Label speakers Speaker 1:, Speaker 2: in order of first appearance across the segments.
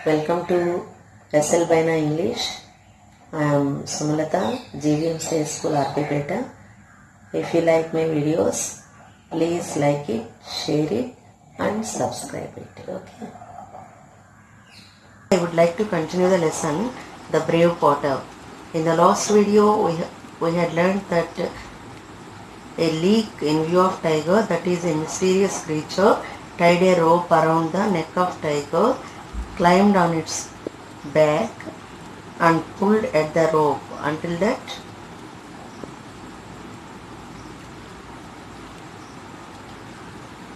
Speaker 1: Welcome to SL Baina English. I am Sumalata, GVM State School, Arpipeta. If you like my videos, please like it, share it and subscribe it. Okay. I would like to continue the lesson, The Brave Potter. In the last video, we had learned that a leak in view of tiger, that is a mysterious creature, tied a rope around the neck of tiger, climbed on its back and pulled at the rope until that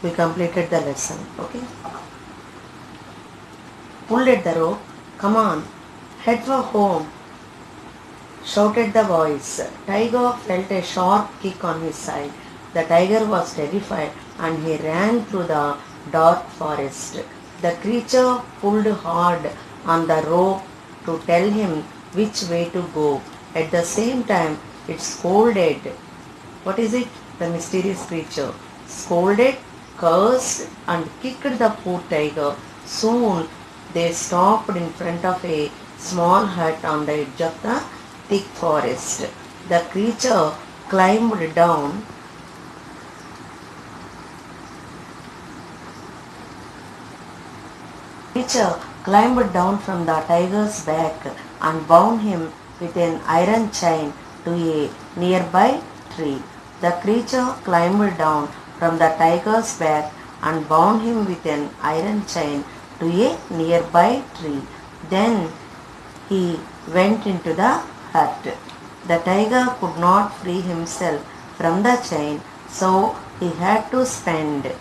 Speaker 1: we completed the lesson. Okay. Pulled at the rope. Come on, head for home, shouted the voice. Tiger felt a sharp kick on his side. The tiger was terrified and he ran through the dark forest. The creature pulled hard on the rope to tell him which way to go. At the same time, it scolded. What is it? The mysterious creature scolded, cursed and kicked the poor tiger. Soon they stopped in front of a small hut on the edge of the thick forest. The creature climbed down from the tiger's back and bound him with an iron chain to a nearby tree. The creature climbed down from the tiger's back and bound him with an iron chain to a nearby tree. Then he went into the hut. The tiger could not free himself from the chain, so he had to spend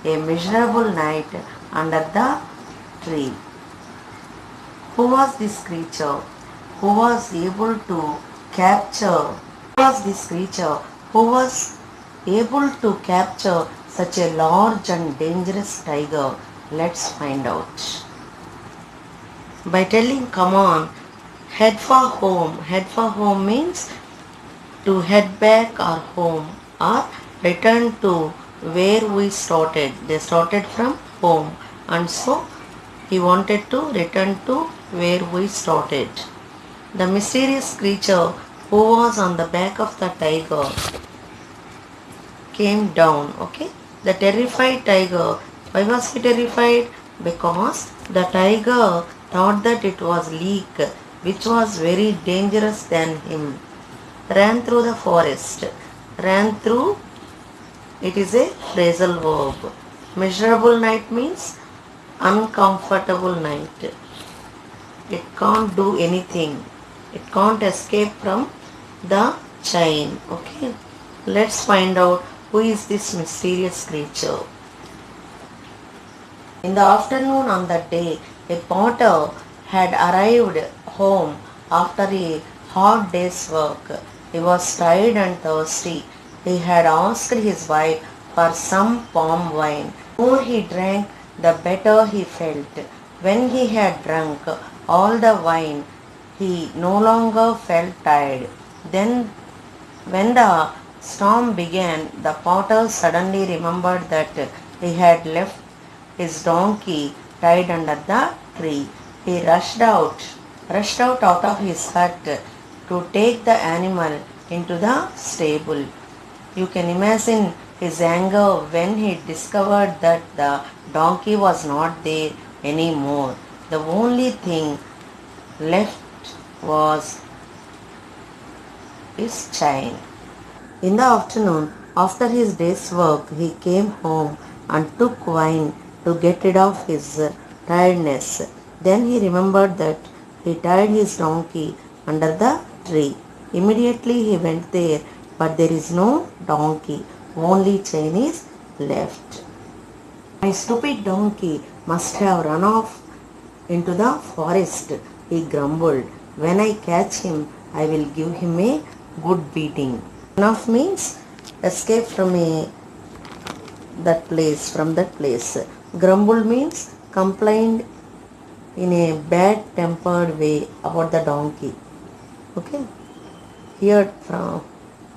Speaker 1: a miserable night under the tree. Who was this creature who was able to capture such a large and dangerous tiger? Let's find out. By telling come on, head for home. Head for home means to head back or home or return to where we started. They started from home and so he wanted to return to where we started. The mysterious creature who was on the back of the tiger came down. Okay. The terrified tiger. Why was he terrified? Because the tiger thought that it was leak, which was very dangerous than him. Ran through the forest. Ran through, it is a phrasal verb. Miserable night means uncomfortable night. It can't do anything. It can't escape from the chain. Okay. Let's find out who is this mysterious creature. In the afternoon on that day, a potter had arrived home after a hard day's work. He was tired and thirsty. He had asked his wife for some palm wine. The more he drank, the better he felt. When he had drunk all the wine, he no longer felt tired. Then, when the storm began, the potter suddenly remembered that he had left his donkey tied under the tree. He rushed out of his hut to take the animal into the stable. You can imagine his anger when he discovered that the donkey was not there anymore. The only thing left was his chain. In the afternoon, after his day's work, he came home and took wine to get rid of his tiredness. Then he remembered that he tied his donkey under the tree. Immediately he went there, but there is no donkey. Only chain is left. My stupid donkey must have run off into the forest, he grumbled. When I catch him, I will give him a good beating. Run off means escape from that place. Grumble means complained in a bad-tempered way about the donkey. Okay? Heard from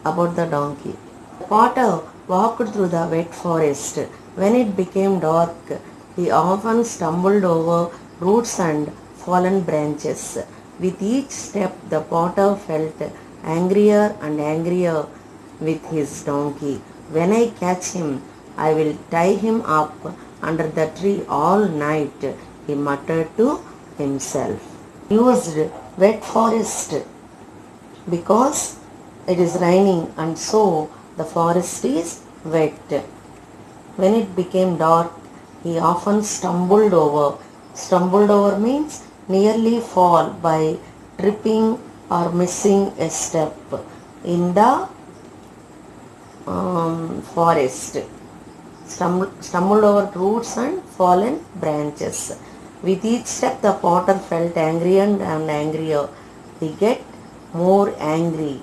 Speaker 1: about the donkey. The potter walked through the wet forest. When it became dark, He often stumbled over roots and fallen branches. With each step, the potter felt angrier and angrier with his donkey. When I catch him, I will tie him up under the tree all night, he muttered to himself. Used wet forest because it is raining and so the forest is wet. When it became dark, he often stumbled over. Stumbled over means nearly fall by tripping or missing a step in the forest. Stumbled over roots and fallen branches. With each step, the potter felt angrier and angrier. He get more angry,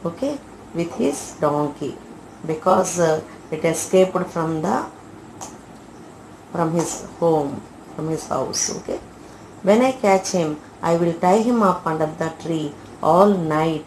Speaker 1: okay, with his donkey because it escaped from his home, from his house, okay. When I catch him, I will tie him up under the tree all night,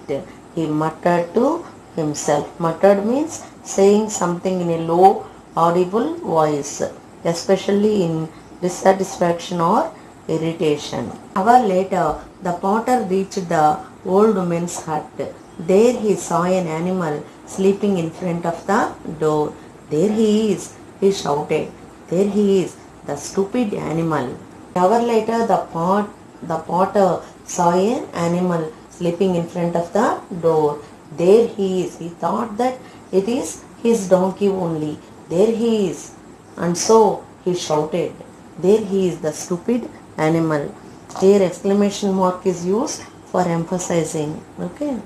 Speaker 1: he muttered to himself. Muttered means saying something in a low, audible voice, especially in dissatisfaction or irritation. An hour later, the potter reached the old woman's hut. There he saw an animal sleeping in front of the door. There he is, he shouted. There he is, the stupid animal. An hour later, the potter saw an animal sleeping in front of the door. There he is. He thought that it is his donkey only. There he is. And so he shouted. There he is, the stupid animal. Here exclamation mark is used for emphasizing. Okay.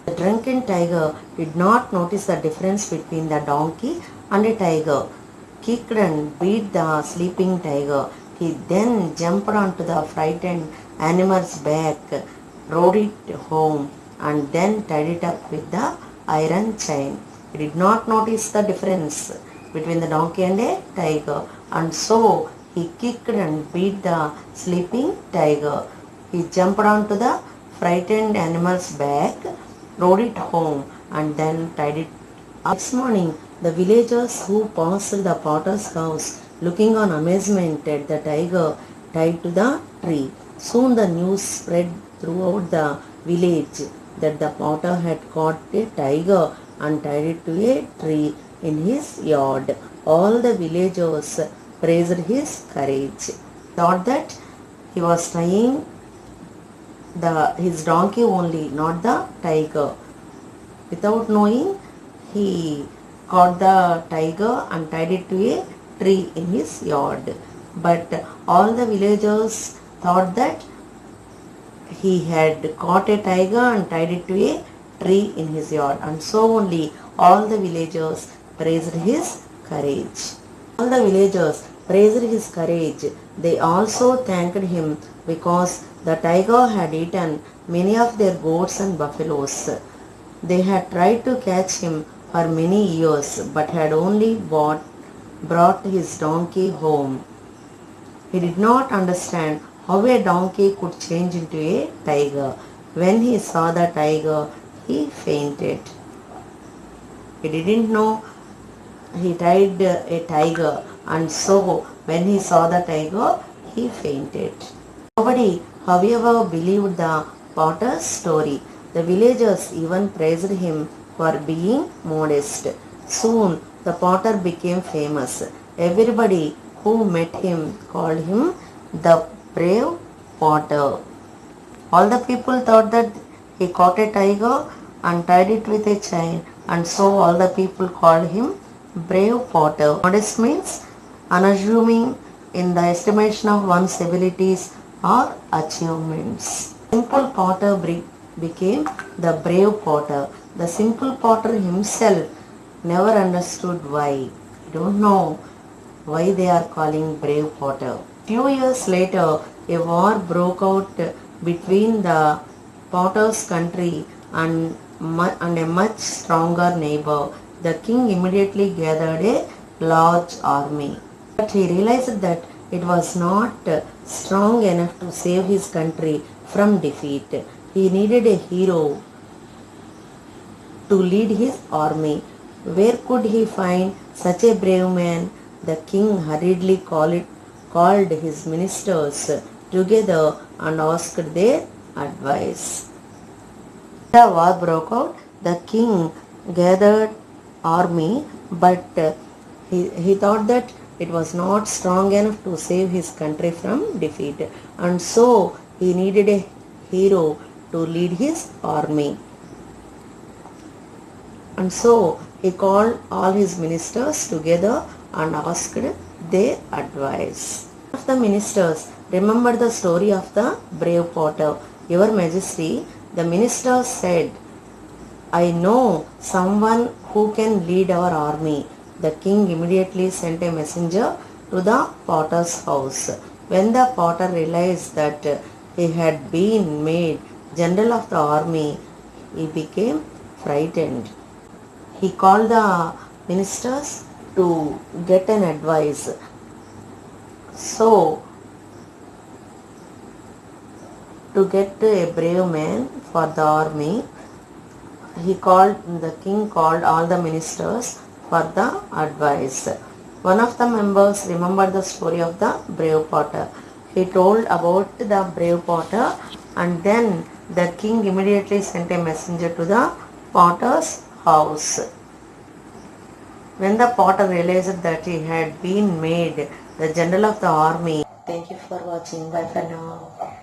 Speaker 1: The drunken tiger did not notice the difference between the donkey and a tiger. Kicked and beat the sleeping tiger. He then jumped onto the frightened animal's back, rode it home, and then tied it up with the iron chain. He did not notice the difference between the donkey and a tiger, and so he kicked and beat the sleeping tiger. He jumped onto the frightened animal's back, rode it home, and then tied it up. Next morning, the villagers who passed the potter's house looking on amazement at the tiger tied to the tree. Soon the news spread throughout the village that the potter had caught a tiger and tied it to a tree in his yard. All the villagers praised his courage. Thought that he was tying his donkey only, not the tiger. Without knowing, he caught the tiger and tied it to a tree in his yard. But all the villagers thought that he had caught a tiger and tied it to a tree in his yard, and so only all the villagers praised his courage. All the villagers praised his courage. They also thanked him because the tiger had eaten many of their goats and buffaloes. They had tried to catch him for many years but had only brought his donkey home. He did not understand how a donkey could change into a tiger. When he saw the tiger, he fainted. He didn't know he tied a tiger, and so when he saw the tiger, he fainted. Nobody, however, believed the potter's story. The villagers even praised him for being modest. Soon the potter became famous. Everybody who met him called him the brave potter. All the people thought that he caught a tiger and tied it with a chain, and so all the people called him brave potter. Modest means unassuming in the estimation of one's abilities or achievements. Simple potter became the brave potter. The simple potter himself never understood why. I don't know why they are calling brave potter. Few years later, a war broke out between the potter's country and a much stronger neighbor. The king immediately gathered a large army. But he realized that it was not strong enough to save his country from defeat. He needed a hero to lead his army. Where could he find such a brave man? The king hurriedly called his ministers together and asked their advice. The war broke out. The king gathered army, but he thought that it was not strong enough to save his country from defeat, and so he needed a hero to lead his army. And so he called all his ministers together and asked their advice. One of the ministers remembered the story of the brave potter. Your Majesty, the minister said, I know someone who can lead our army. The king immediately sent a messenger to the potter's house. When the potter realized that he had been made general of the army, he became frightened. He called the ministers to get an advice. So, to get a brave man for the army, the king called all the ministers for the advice. One of the members remembered the story of the brave potter. He told about the brave potter, and then the king immediately sent a messenger to the potter's house. When the potter realized that he had been made the general of the army. Thank you for watching. Bye for now.